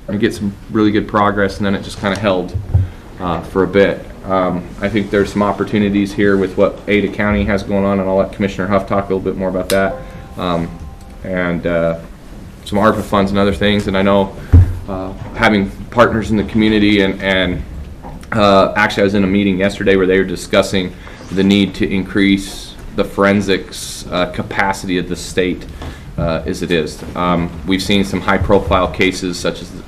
and get some really good progress, and then it just kind of held for a bit. I think there's some opportunities here with what Ada County has going on, and I'll let Commissioner Huff talk a little bit more about that, and some ARPA funds and other things. And I know having partners in the community, and actually I was in a meeting yesterday where they were discussing the need to increase the forensics capacity of the state as it is. We've seen some high-profile cases such as the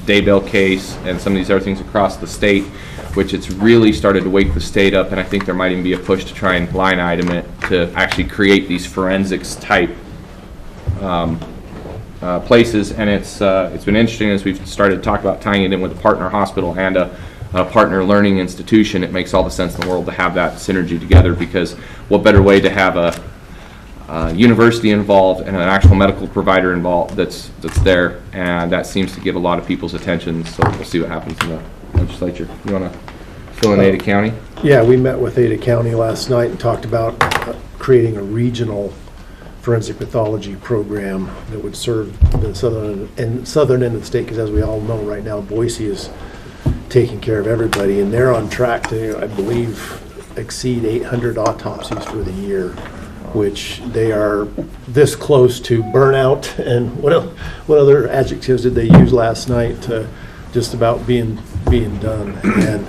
Daybell case and some of these other things across the state, which it's really started to wake the state up, and I think there might even be a push to try and line item it to actually create these forensics type places. And it's been interesting as we've started to talk about tying it in with a partner hospital and a partner learning institution. It makes all the sense in the world to have that synergy together, because what better way to have a university involved and an actual medical provider involved that's there, and that seems to give a lot of people's attention. So we'll see what happens in the legislature. You want to fill in Ada County? Yeah, we met with Ada County last night and talked about creating a regional forensic pathology program that would serve the southern end of the state, because as we all know right now, Boise is taking care of everybody, and they're on track to, I believe, exceed 800 autopsies for the year, which they are this close to burnout. And what other adjectives did they use last night to just about being done? And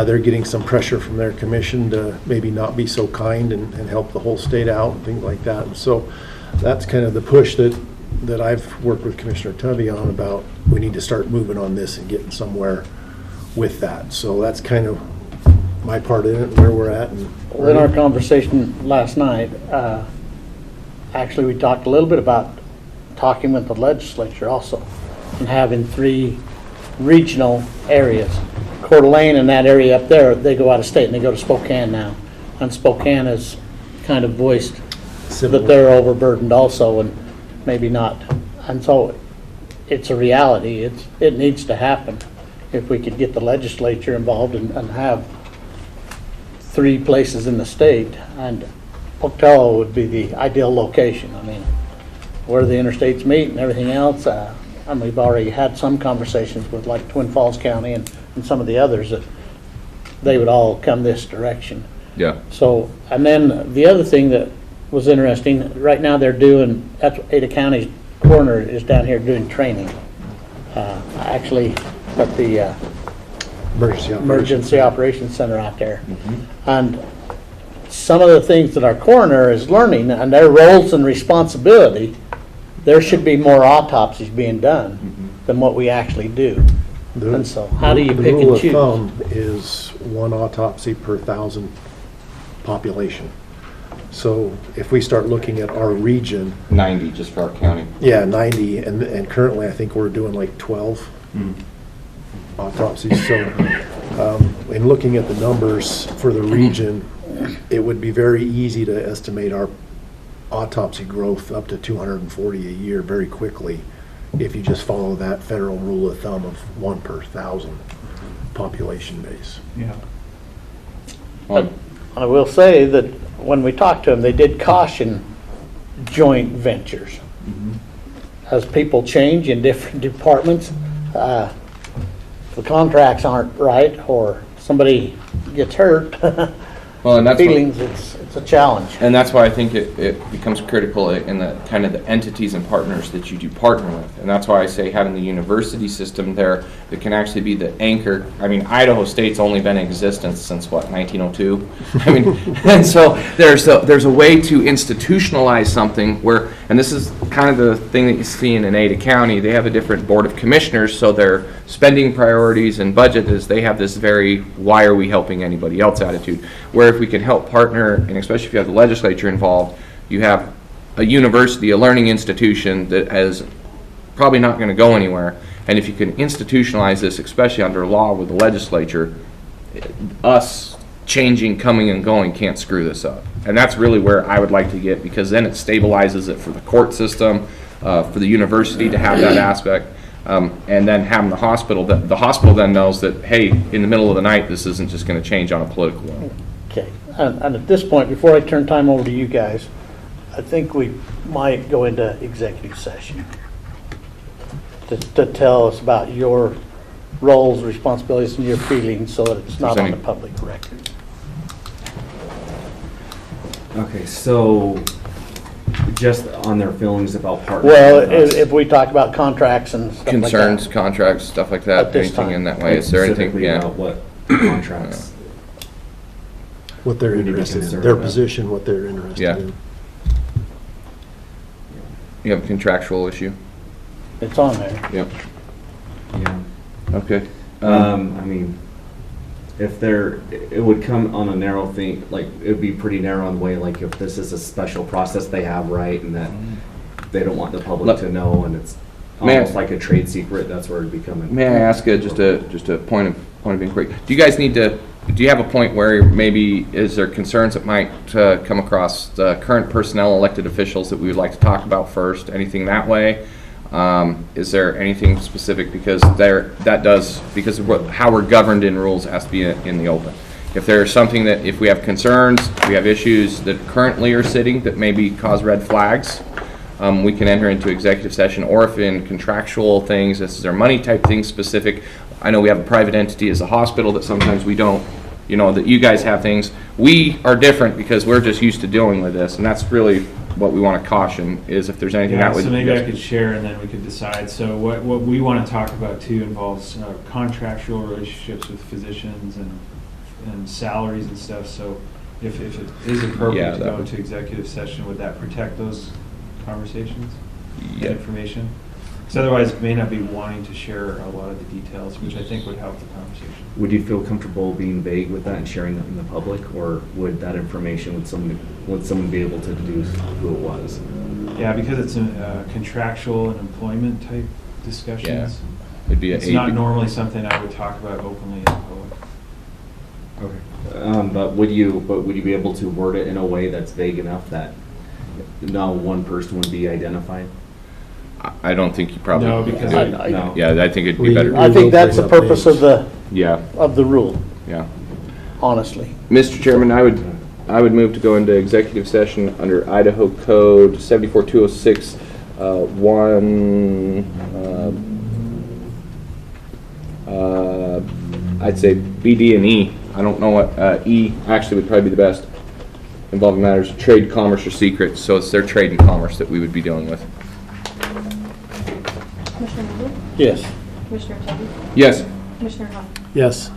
they're getting some pressure from their commission to maybe not be so kind and help the whole state out and things like that. And so that's kind of the push that I've worked with Commissioner Tubby on, about we need to start moving on this and getting somewhere with that. So that's kind of my part in it, where we're at. And in our conversation last night, actually we talked a little bit about talking with the legislature also, and having 3 regional areas. Coeur d'Alene and that area up there, they go out of state and they go to Spokane now, and Spokane has kind of voiced that they're overburdened also, and maybe not. And so it's a reality. It needs to happen. If we could get the legislature involved and have 3 places in the state, and Pocatello would be the ideal location. I mean, where the interstates meet and everything else. And we've already had some conversations with like Twin Falls County and some of the others that they would all come this direction. Yeah. So, and then the other thing that was interesting, right now they're doing, that's Ada County's coroner is down here doing training. Actually at the Emergency Operations Center out there. Mm-hmm. And some of the things that our coroner is learning and their roles and responsibility, there should be more autopsies being done than what we actually do. And so how do you pick and choose? The rule of thumb is 1 autopsy per 1,000 population. So if we start looking at our region, 90 just for our county. Yeah, 90, and currently I think we're doing like 12 autopsies. So in looking at the numbers for the region, it would be very easy to estimate our autopsy growth up to 240 a year very quickly if you just follow that federal rule of thumb of 1 per 1,000 population base. Yeah. But I will say that when we talked to them, they did caution joint ventures. As people change in different departments, if the contracts aren't right or somebody gets hurt, Well, and that's feelings, it's a challenge. And that's why I think it becomes critical in the kind of the entities and partners that you do partner with. And that's why I say having the university system there that can actually be the anchor. I mean, Idaho State's only been in existence since, what, 1902? I mean, and so there's a way to institutionalize something where, and this is kind of the thing that you see in Ada County, they have a different board of commissioners, so their spending priorities and budget is they have this very, why are we helping anybody else attitude. Where if we can help partner, and especially if you have the legislature involved, you have a university, a learning institution that is probably not going to go anywhere. And if you can institutionalize this, especially under law with the legislature, us changing, coming and going can't screw this up. And that's really where I would like to get, because then it stabilizes it for the court system, for the university to have that aspect, and then having the hospital then knows that, hey, in the middle of the night, this isn't just going to change on a political level. Okay, and at this point, before I turn time over to you guys, I think we might go into executive session. to tell us about your roles, responsibilities, and your feelings so that it's not on any- the public record. Okay, so just on their feelings about partnering Well, with us. if we talk about contracts and stuff like that. Concerns, contracts, stuff like At that, this anything time. in that way? Is there anything, Specifically yeah? about what contracts? What they're We need to be interested in, concerned their about. position, what they're interested Yeah. in. You have a contractual issue? It's on there. Yep. Yeah. Okay. I mean, if there, it would come on a narrow thing, like, it'd be pretty narrow in the way, like, if this is a special process they have, right, and that they don't want the public Let- to know, and it's May I- almost like a trade secret, that's where it'd be coming. May I ask just a point of inquiry? Do you guys need to, do you have a point where maybe, is there concerns that might come across the current personnel, elected officials that we would like to talk about first? Anything that way? Is there anything specific, because that does, because of how we're governed in rules, has to be in the open. If there's something that, if we have concerns, we have issues that currently are sitting that maybe cause red flags, we can enter into executive session, or if in contractual things, this is our money type things specific. I know we have a private entity as a hospital that sometimes we don't, you know, that you guys have things. We are different because we're just used to dealing with this, and that's really what we want to caution, is if there's anything Yeah, that would. so maybe I could share and then we could decide. So what we want to talk about too involves contractual relationships with physicians and salaries and stuff. So if it is Yeah, appropriate to that go would- into executive session, would that protect those conversations? and Yeah. Information? Because otherwise, we may not be wanting to share a lot of the details, which I think would help the conversation. Would you feel comfortable being vague with that and sharing that in the public, or would that information, would someone be able to deduce who it was? Yeah, because it's contractual and employment type discussions. It'd be a It's not normally something I would talk about openly in public. Okay. But would you be able to word it in a way that's vague enough that no one person would be identified? I don't think you probably. No, because No. Yeah, I think it'd be We- better. I think that's the We'll bring up purpose names. of the rule, Yeah. honestly. Mr. Chairman, I would move to go into executive session under Idaho Code 74206, I'd say B, D, and E. I don't know what, E actually would probably be the best, involving matters of trade, commerce, or secrets. So it's their trade and commerce that we would be dealing with. Commissioner Mobley? Yes. Commissioner Tubby? Yes. Commissioner Hall? Yes.